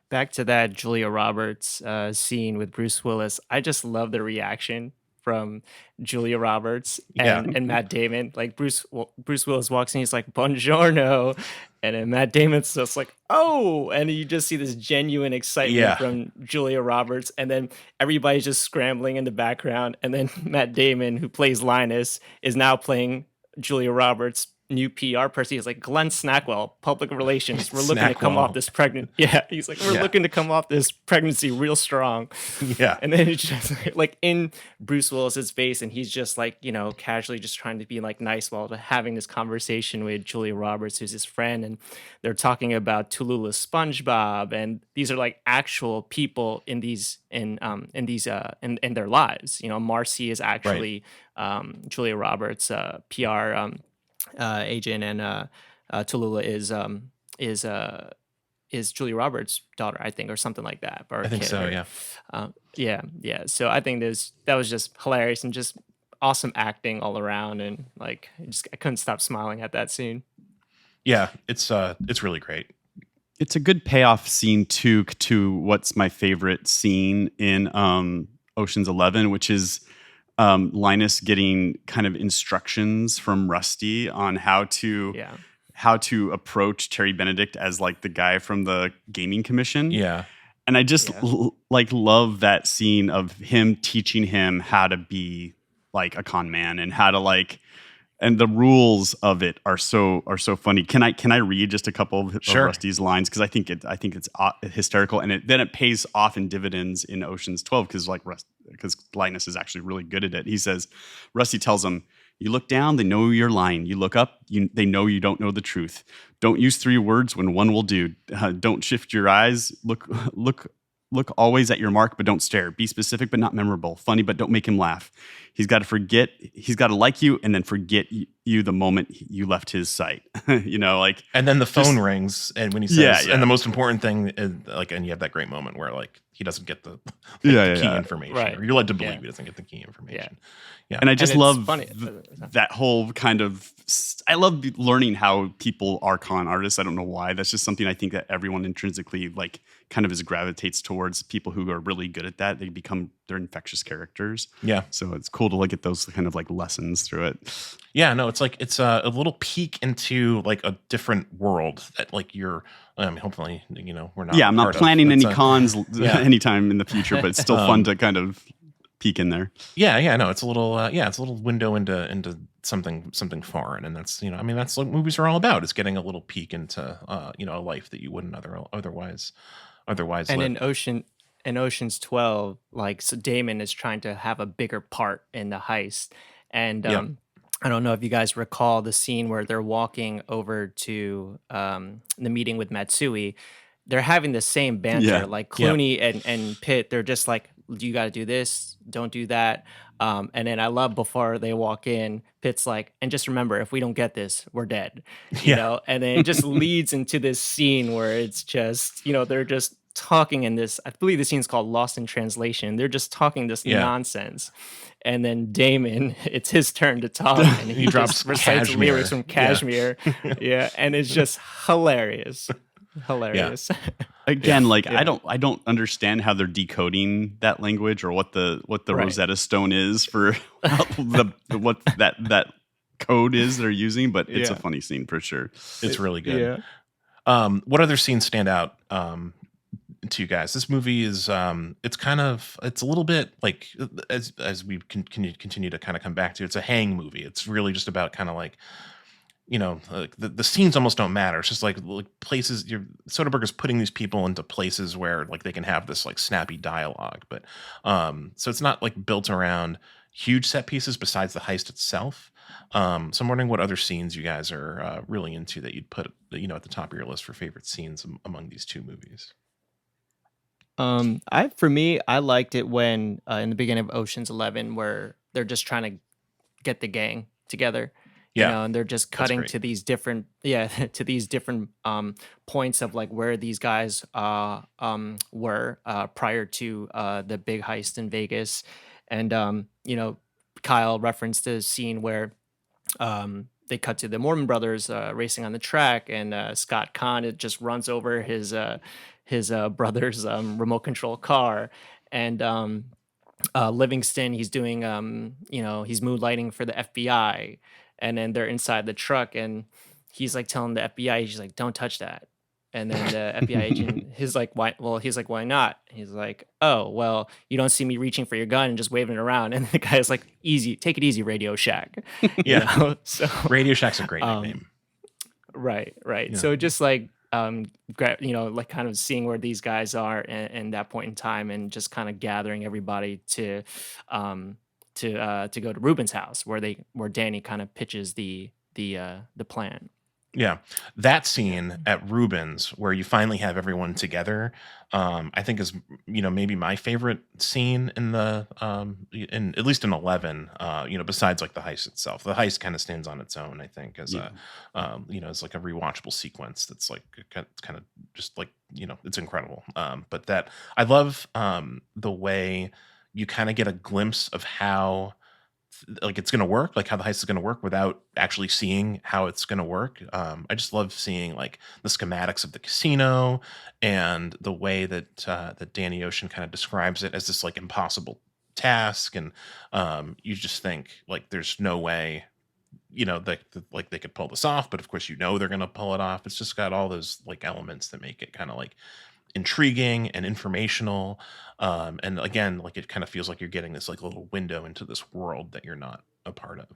Back to that Julia Roberts scene with Bruce Willis. I just love the reaction from Julia Roberts and Matt Damon. Like Bruce Willis walks in, he's like, "Buongiorno," and then Matt Damon's just like, "Oh," and you just see this genuine excitement from Julia Roberts, and then everybody's just scrambling in the background, and then Matt Damon, who plays Linus, is now playing Julia Roberts' new PR person. He's like, "Glenn Snackwell, public relations. We're looking to come off this pregnant." Yeah, he's like, "We're looking to come off this pregnancy real strong." Yeah, and then it's just like in Bruce Willis's face, and he's just like casually just trying to be like nice while having this conversation with Julia Roberts, who's his friend, and they're talking about Tallulah's SpongeBob, and these are like actual people in their lives. Marcy is actually Julia Roberts' PR agent, and Tallulah is Julia Roberts' daughter, I think, or something like that. Or I think so, yeah. So I think that was just hilarious and just awesome acting all around, and like I couldn't stop smiling at that scene. Yeah, it's really great. It's a good payoff scene to what's my favorite scene in Ocean's 11, which is Linus getting kind of instructions from Rusty on how to approach Terry Benedict as like the guy from the gaming commission. Yeah. And I just love that scene of him teaching him how to be like a con man and how to like, and the rules of it are so funny. Can I read just a couple of Rusty's lines, because I think it's hysterical, and then it pays off in dividends in Ocean's 12 because Linus is actually really good at it. He says, Rusty tells him, "You look down, they know you're lying. You look up, they know you don't know the truth. Don't use 3 words when one will do. Don't shift your eyes. Look always at your mark, but don't stare. Be specific, but not memorable. Funny, but don't make him laugh. He's got to like you, and then forget you the moment you left his sight." Like. And then the phone rings, and when he says, and the most important thing is like, and you have that great moment where like he doesn't get the key information, or you're led to believe he doesn't get the key information. Yeah. And I just love that whole kind of. I love learning how people are con artists. I don't know why. That's just something I think that everyone intrinsically like kind of gravitates towards. People who are really good at that, they're infectious characters. Yeah. So it's cool to look at those kind of like lessons through it. Yeah, no, it's like it's a little peek into like a different world that like you're. Hopefully, we're not. Yeah, I'm not planning any cons anytime in the future, but it's still fun to kind of peek in there. Yeah, no, it's a little window into something foreign, and that's that's what movies are all about, is getting a little peek into a life that you wouldn't otherwise and live. in Ocean's 12, like, so Damon is trying to have a bigger part in the heist, and I don't know if you guys recall the scene where they're walking over to the meeting with Matsui. They're having the same banter, like Clooney and Pitt. They're just like, "Do you got to do this don't do that. And then I love before they walk in, Pitt's like, and just remember, if we don't get this, we're dead, Yeah. and then it just leads into this scene where it's just, they're just talking in this, I believe the scene's called Lost in Translation. They're just talking this Yeah. nonsense. And then Damon, it's his turn to talk, and He he drops just recites lyrics from Kashmir. Kashmir. Yeah, and it's just hilarious. Hilarious. Again, like Yeah. I don't understand how they're decoding that language or what the Right. Rosetta Stone is for what that code is they're using, but it's a Yeah. funny scene for sure. It's really good. Yeah. What other scenes stand out to you guys? This movie is it's a little bit like, as we continue to kind of come back to, it's a hang movie. It's really just about kind of like, like the scenes almost don't matter. It's just like places. Soderbergh is putting these people into places where like they can have this like snappy dialogue, but so it's not like built around huge set pieces besides the heist itself. So I'm wondering what other scenes you guys are really into that you'd put at the top of your list for favorite scenes among these two movies. For me, I liked it when in the beginning of Ocean's 11, where they're just trying to get the gang together. Yeah, And they're just cutting great. to these different, to these different points of like where these guys were prior to the big heist in Vegas. And Kyle referenced the scene where they cut to the Mormon brothers racing on the track, and Scott Conn, it just runs over his brother's remote control car, and Livingston, he's doing he's moonlighting for the FBI, and then they're inside the truck, and he's like telling the FBI, he's like, don't touch that. And then the FBI agent, he's like, why? Well, he's like, why not? He's like, oh, well, you don't see me reaching for your gun and just waving it around. And the guy's like, easy, take it easy, Radio Shack. Yeah. So Radio Shack's a great nickname. right. Yeah. So just like like kind of seeing where these guys are in that point in time, and just kind of gathering everybody to go to Ruben's house where Danny kind of pitches the plan. Yeah, that scene at Rubens where you finally have everyone together, I think is maybe my favorite scene in the in at least in 11. Besides like the heist itself, the heist kind of stands on its own. I think as a as like a rewatchable sequence that's like kind of just like it's incredible. But that I love the way you kind of get a glimpse of how like it's going to work, like how the heist is going to work without actually seeing how it's going to work. I just love seeing like the schematics of the casino and the way that Danny Ocean kind of describes it as this like impossible task. And you just think like, there's no way, like they could pull this off, but of course, they're going to pull it off. It's just got all those like elements that make it kind of like intriguing and informational, and again, like it kind of feels like you're getting this like little window into this world that you're not a part of.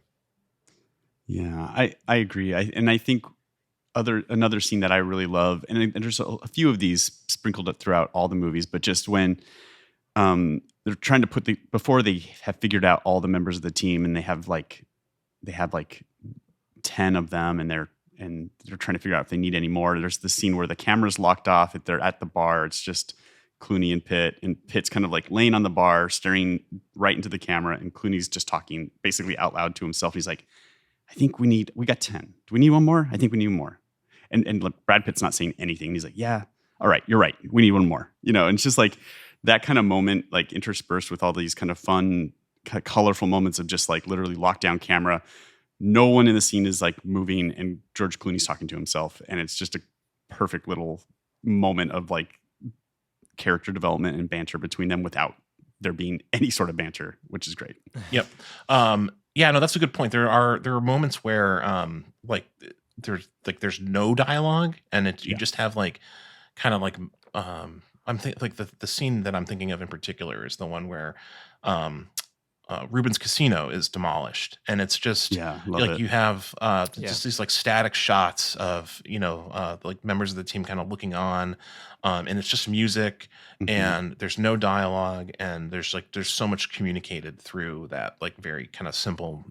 Yeah, I agree. I think another scene that I really love, and there's a few of these sprinkled up throughout all the movies, but just when they're trying to before they have figured out all the members of the team, and they have like 10 of them, and they're trying to figure out if they need any more. There's the scene where the camera's locked off. If they're at the bar, it's just Clooney and Pitt, and Pitt's kind of like laying on the bar, staring right into the camera, and Clooney's just talking basically out loud to himself. He's like, I think we got 10. Do we need one more? I think we need more. And Brad Pitt's not saying anything. He's like, yeah, all right, you're right. We need one more. And it's just like that kind of moment, like interspersed with all these kind of fun, colorful moments of just like literally lockdown camera. No one in the scene is like moving, and George Clooney's talking to himself, and it's just a perfect little moment of like character development and banter between them without there being any sort of banter, which is great. Yep. Yeah, no, that's a good point. There are moments where there's no dialogue, and you just have like kind of like like the scene that I'm thinking of in particular is the one where Ruben's casino is demolished, and it's just like you have just these like static shots of like members of the team kind of looking on, and it's just music, and there's no dialogue, and there's so much communicated through that like very kind of simple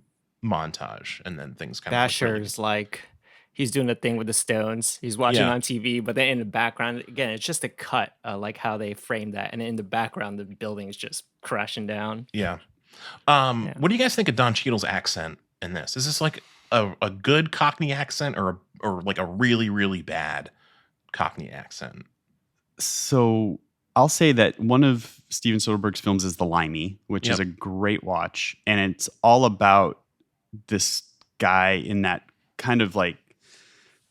montage, and then things kind Basher's of like he's doing the thing with the stones. He's watching Yeah. on TV, but then in the background, again, it's just a cut, like how they frame that, and in the background, the building is just crashing down. Yeah. Yeah. What do you guys think of Don Cheadle's accent in this? Is this like a good Cockney accent or like a really, really bad Cockney accent? So I'll say that one of Steven Soderbergh's films is The Limey, which is Yep. a great watch. And it's all about this guy in that kind of like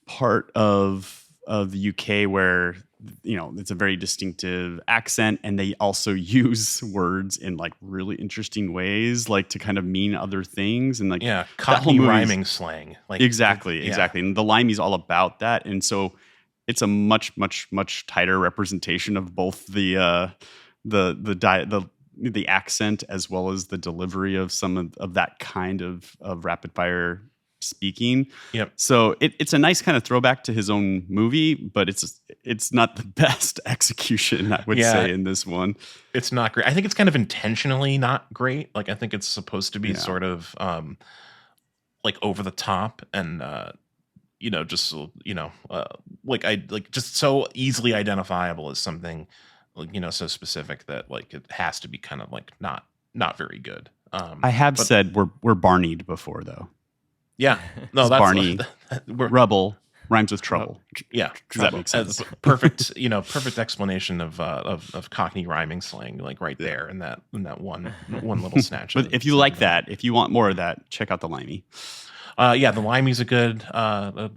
part of the UK where, you know, it's a very distinctive accent, and they also use words in like really interesting ways, like to kind of mean other things. And like, Yeah, that whole Cockney movie's- rhyming slang. Like Exactly. yeah. And The Limey's all about that. And so it's a much tighter representation of both the accent as well as the delivery of some of that kind of rapid fire speaking. Yep. So it's a nice kind of throwback to his own movie, but it's not the best execution, I would Yeah. say, in this one. It's not great. I think it's kind of intentionally not great. Like I think it's supposed to be Yeah. sort of like over the top and you know, just you know, like just so easily identifiable as something, like, you know, so specific that like it has to be kind of like not very good. I have but- said we're Barneyed before, though. Yeah, no, It's that's Barney. we're, Rubble rhymes with trouble. yeah, Does that make That's sense? perfect, you know, perfect explanation of Cockney rhyming slang, like right there in that one little snatch. But if you like that, if you want more of that, check out The Limey. Yeah, The Limey's a good a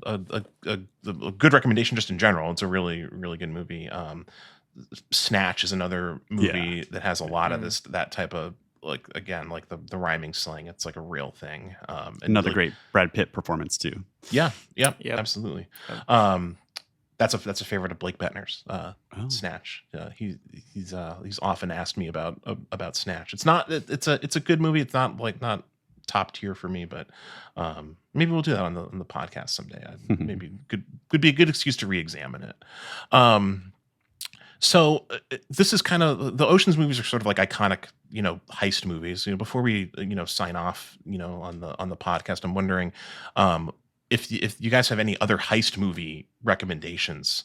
good recommendation just in general. It's a really good movie. Snatch is another movie that has a lot of that type of, like, again, like the rhyming slang. It's like a real thing. And Another like, great Brad Pitt performance too. yeah, Yep. absolutely. Yep. That's a favorite of Blake Bettner's. Snatch. He's often asked me about Snatch. It's a good movie. It's not top tier for me, but maybe we'll do that on the podcast someday. Maybe could be a good excuse to re-examine it. So this is kind of, the Ocean's movies are sort of like iconic, you know, heist movies. You know, before we, you know, sign off, you know, on the podcast, I'm wondering if you guys have any other heist movie recommendations,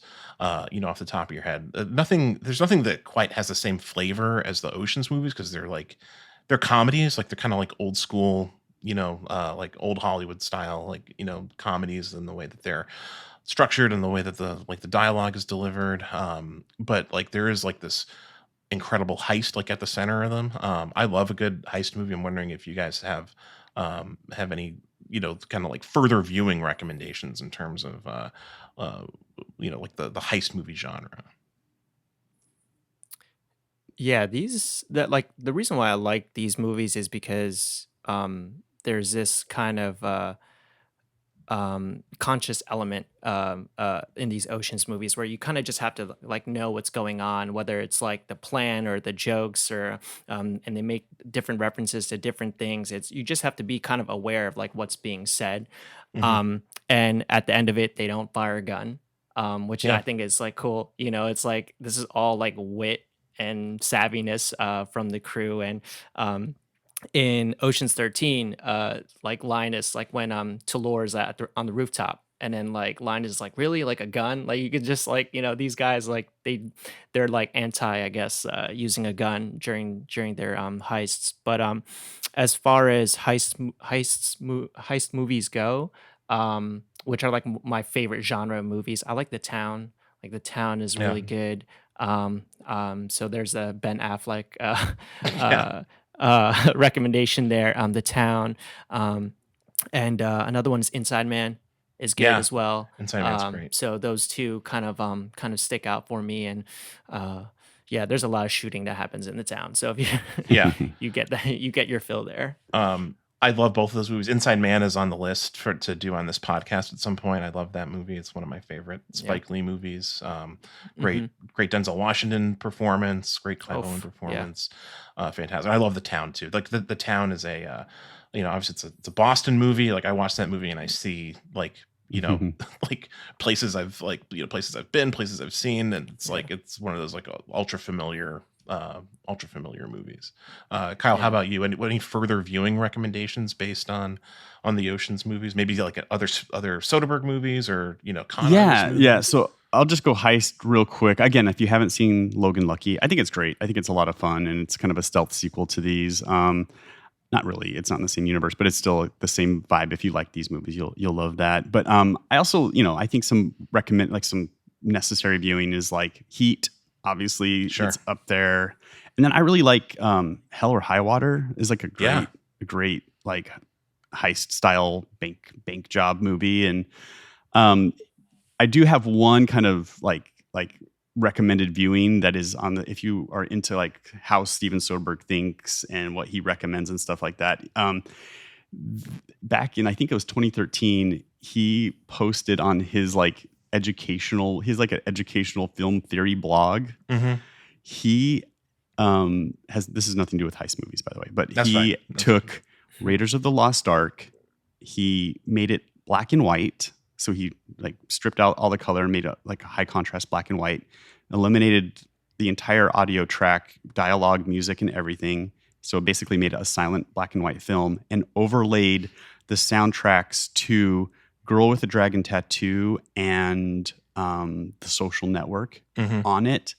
you know, off the top of your head. There's nothing that quite has the same flavor as the Ocean's movies, because they're comedies, like they're kind of like old school, you know, like old Hollywood style, like, you know, comedies, in the way that they're structured and the way that the dialogue is delivered. But like there is like this incredible heist like at the center of them. I love a good heist movie. I'm wondering if you guys have any, you know, kind of like further viewing recommendations in terms of you know, like the heist movie genre. Yeah, the reason why I like these movies is because there's this kind of conscious element in these Oceans movies where you kind of just have to like know what's going on, whether it's like the plan or the jokes, or and they make different references to different things. You just have to be kind of aware of like what's being said. And at the end of it, they don't fire a gun, which Yeah. I think is like cool. You know, it's like this is all like wit and savviness from the crew. And in Ocean's 13, like Linus, like when Talore's on the rooftop, and then like Linus is like, really, like a gun? Like you could just like, you know, these guys like they're like anti, I guess, using a gun during their heists. But as far as heist movies go, which are like my favorite genre of movies, I like The Town. Like The Town is really good. So there's a Ben Affleck recommendation there on The Town. And another one is Inside Man is good Yeah. as well. Inside Man's great. So those two kind of stick out for me. And yeah, there's a lot of shooting that happens in The Town. So if you Yeah. you get your fill there. I love both of those movies. Inside Man is on the list to do on this podcast at some point. I love that movie. It's one of my favorite Spike Lee movies. Great Denzel Washington performance. Great Clive Owen performance. Fantastic. I love The Town too. Like the Town is a, you know, obviously it's a Boston movie. Like I watch that movie and I see like, you know, like places I've been, places I've seen, and it's like it's one of those like ultra familiar ultra familiar movies. Kyle, how Yeah. about you? Any further viewing recommendations based on the Ocean's movies? Maybe like other Soderbergh movies, or con artist Yeah, yeah. movies. So I'll just go heist real quick. Again, if you haven't seen Logan Lucky, I think it's great. I think it's a lot of fun, and it's kind of a stealth sequel to these. Not really. It's not in the same universe, but it's still the same vibe. If you like these movies, you'll love that. But I also, I think some necessary viewing is like Heat. Obviously, Sure. it's up there. And then I really like Hell or High Water is like Yeah. a great like heist style bank job movie. And I do have one kind of like recommended viewing that is on the, if you are into like how Steven Soderbergh thinks and what he recommends and stuff like that. Back in, I think it was 2013, he posted on his like an educational film theory blog. Mm-hmm. He this is nothing to do with heist movies, by the way, but That's he fine. took Raiders of the Lost Ark, he made it black and white. So he like stripped out all the color and made a high contrast black and white, eliminated the entire audio track, dialogue, music, and everything. So basically made a silent black and white film and overlaid the soundtracks to Girl with a Dragon Tattoo and The Social Network Mm-hmm. on it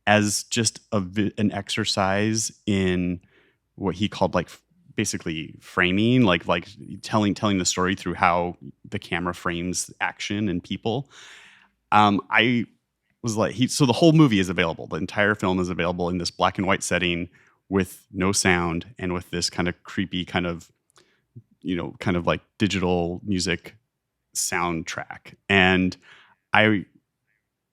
as just an exercise in what he called like basically framing, like telling the story through how the camera frames action and people. I was like, so the whole movie is available. The entire film is available in this black and white setting with no sound and with this kind of creepy kind of like digital music soundtrack. And I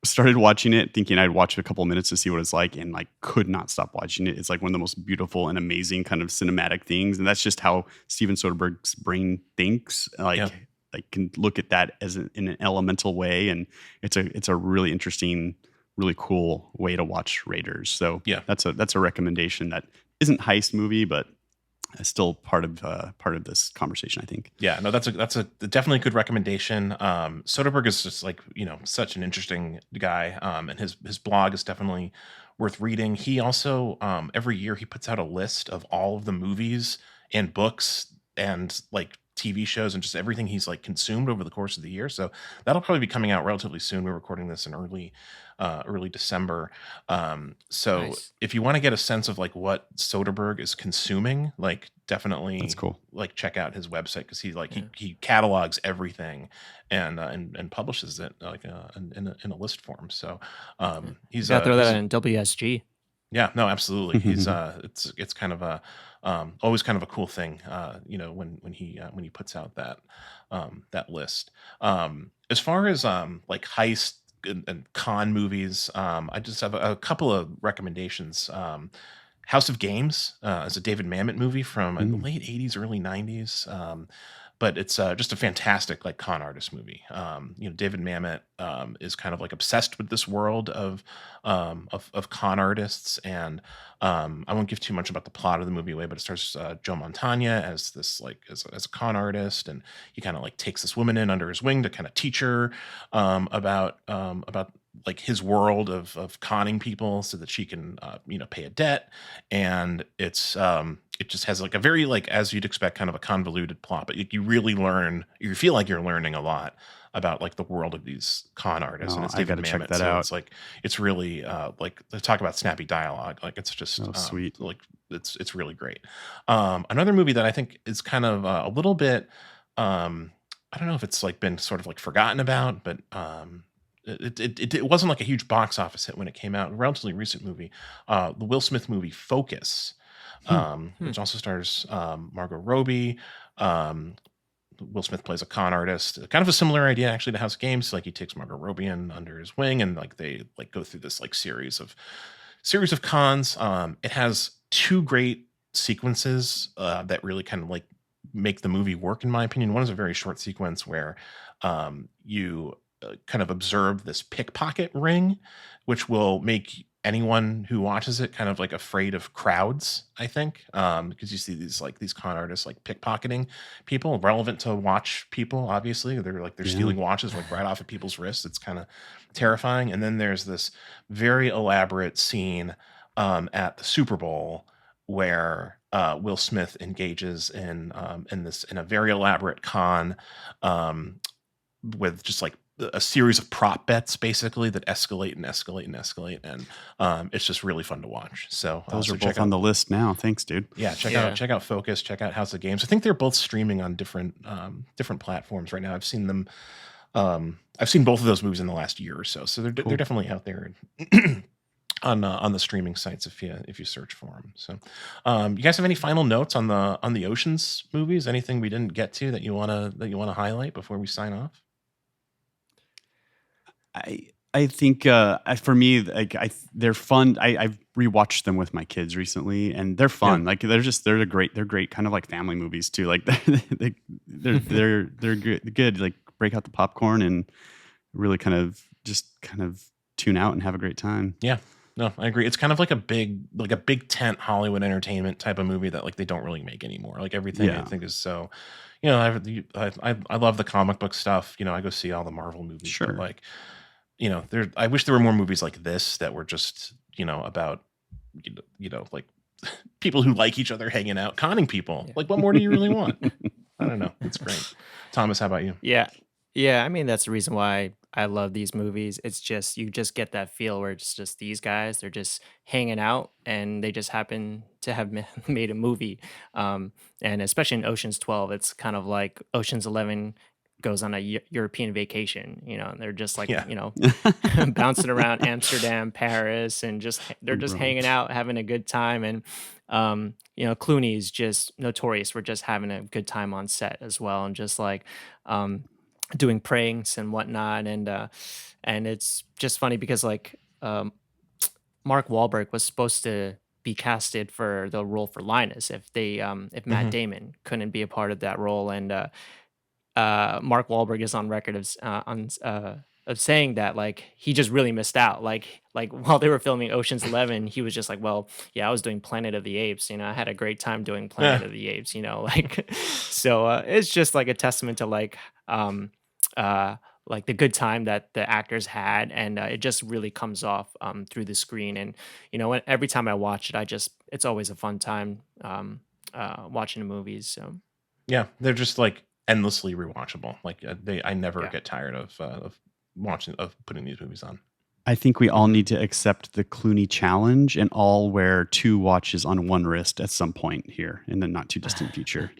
started watching it thinking I'd watch a couple of minutes to see what it's like, and like could not stop watching it. It's like one of the most beautiful and amazing kind of cinematic things. And that's just how Steven Soderbergh's brain thinks. Like can look at that as in an elemental way. And it's a really interesting, really cool way to watch Raiders. So Yeah. that's a recommendation that isn't heist movie, but still part of this conversation, I think. Yeah, no, that's a definitely a good recommendation. Soderbergh is just like, such an interesting guy. And his blog is definitely worth reading. He also, every year he puts out a list of all of the movies and books and like TV shows and just everything he's like consumed over the course of the year. So that'll probably be coming out relatively soon. We're recording this in early December. So Nice. if you want to get a sense of like what Soderbergh is consuming, like definitely That's cool. like check out his website, because he Yeah. he catalogs everything and publishes it like in a list form. So he's Gotta throw he's- that in WSG. yeah, no, absolutely. He's it's kind of a always kind of a cool thing, when he puts out that list. As far as like heist and con movies, I just have a couple of recommendations. House of Games is a David Mamet movie from the late 80s, early 90s. But it's just a fantastic like con artist movie. David Mamet is kind of like obsessed with this world of con artists, and I won't give too much about the plot of the movie away, but it stars Joe Montana as this like as a con artist, and he kind of like takes this woman in under his wing to kind of teach her about like his world of conning people so that she can pay a debt. And it's it just has like a very like, as you'd expect, kind of a convoluted plot, but you really you feel like you're learning a lot about like the world of these con artists. And it's I David gotta check Mamet, that so out. it's like it's really like they talk about snappy dialogue, like it's just Sweet. like it's really great. Another movie that I think is kind of a little bit I don't know if it's like been sort of like forgotten about, but it wasn't like a huge box office hit when it came out. A relatively recent movie, the Will Smith movie Focus, which also stars Margot Robbie. Will Smith plays a con artist. Kind of a similar idea actually to House of Games. Like he takes Margot Robbie in under his wing, and like they like go through this like series of cons. It has two great sequences that really kind of like make the movie work, in my opinion. One is a very short sequence where you kind of observe this pickpocket ring, which will make anyone who watches it kind of like afraid of crowds, I think, because you see these con artists like pickpocketing people, relevant to watch people. Obviously, they're stealing watches like right off of people's wrists. It's kind of terrifying. And then there's this very elaborate scene at the Super Bowl where Will Smith engages in a very elaborate con with just like a series of prop bets basically that escalate and escalate and escalate, and it's just really fun to watch. So Those so are check both on out, the list now. Thanks, dude. yeah, Yeah. check out Focus, check out House of Games. I think they're both streaming on different platforms right now. I've seen them. I've seen both of those movies in the last year or so, so they're Cool. they're definitely out there on the streaming sites if you search for them. So, you guys have any final notes on the Oceans movies? Anything we didn't get to that you wanna highlight before we sign off? I think for me, like they're fun. I've rewatched them with my kids recently, and they're fun. Like they're great kind of like family movies too. Like they're good. Like break out the popcorn and really kind of tune out and have a great time. Yeah. No, I agree. It's kind of like a big tent Hollywood entertainment type of movie that like they don't really make anymore. Like everything I Yeah. think is so, I love the comic book stuff. I go see all the Marvel movies. Sure. But like, I wish there were more movies like this that were just, about, like people who like each other hanging out, conning people. Yeah. Like, what more do you really want? I don't know. It's great. Thomas, how about you? Yeah. Yeah, I mean that's the reason why I love these movies. It's just you just get that feel where it's just these guys, they're just hanging out and they just happen to have made a movie. And especially in Ocean's 12, it's kind of like Ocean's 11 goes on a European vacation, and they're just like, Yeah. bouncing around Amsterdam, Paris, and they're just Right. hanging out, having a good time. And Clooney is just notorious for just having a good time on set as well, and just like doing pranks and whatnot. And it's just funny because like Mark Wahlberg was supposed to be casted for the role for Linus if Matt Mhm. Damon couldn't be a part of that role. And Mark Wahlberg is on record of saying that like he just really missed out. Like while they were filming Ocean's 11, he was just like, well, yeah, I was doing Planet of the Apes. I had a great time doing Planet Yeah. of the Apes. Like so it's just like a testament to like the good time that the actors had, and it just really comes off through the screen. And every time I watch it, it's always a fun time watching the movies. So Yeah, they're just like endlessly rewatchable. Like I never yeah. get tired of putting these movies on. I think we all need to accept the Clooney challenge and all wear 2 watches on one wrist at some point here in the not too distant future.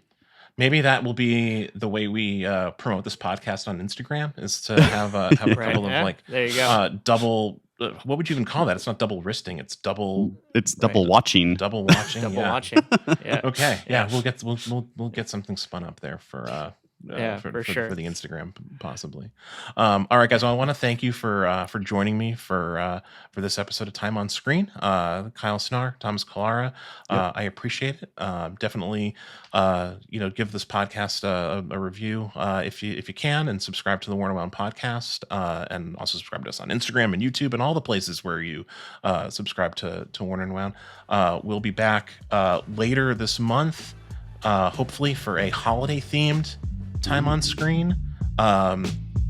Maybe that will be the way we promote this podcast on Instagram, is to have a Right. couple of Yeah, like there you go. double. What would you even call that? It's not double wristing. It's double It's double watching. double watching. Double Yeah. watching. Yeah. Okay. Yeah. Yeah. We'll get something spun up there for Yeah, for sure. for the Instagram possibly. All right, guys. Well, I want to thank you for joining me for this episode of Time on Screen. Kyle Snarr, Thomas Calara. Yep. I appreciate it. Definitely, give this podcast a review if you can, and subscribe to the Warner Wound podcast, and also subscribe to us on Instagram and YouTube and all the places where you subscribe to Warner and Wound. We'll be back later this month, hopefully for a holiday themed Time on Screen.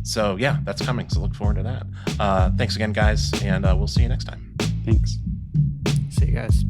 So yeah, that's coming. So look forward to that. Thanks again, guys, and we'll see you next time. Thanks. See you guys.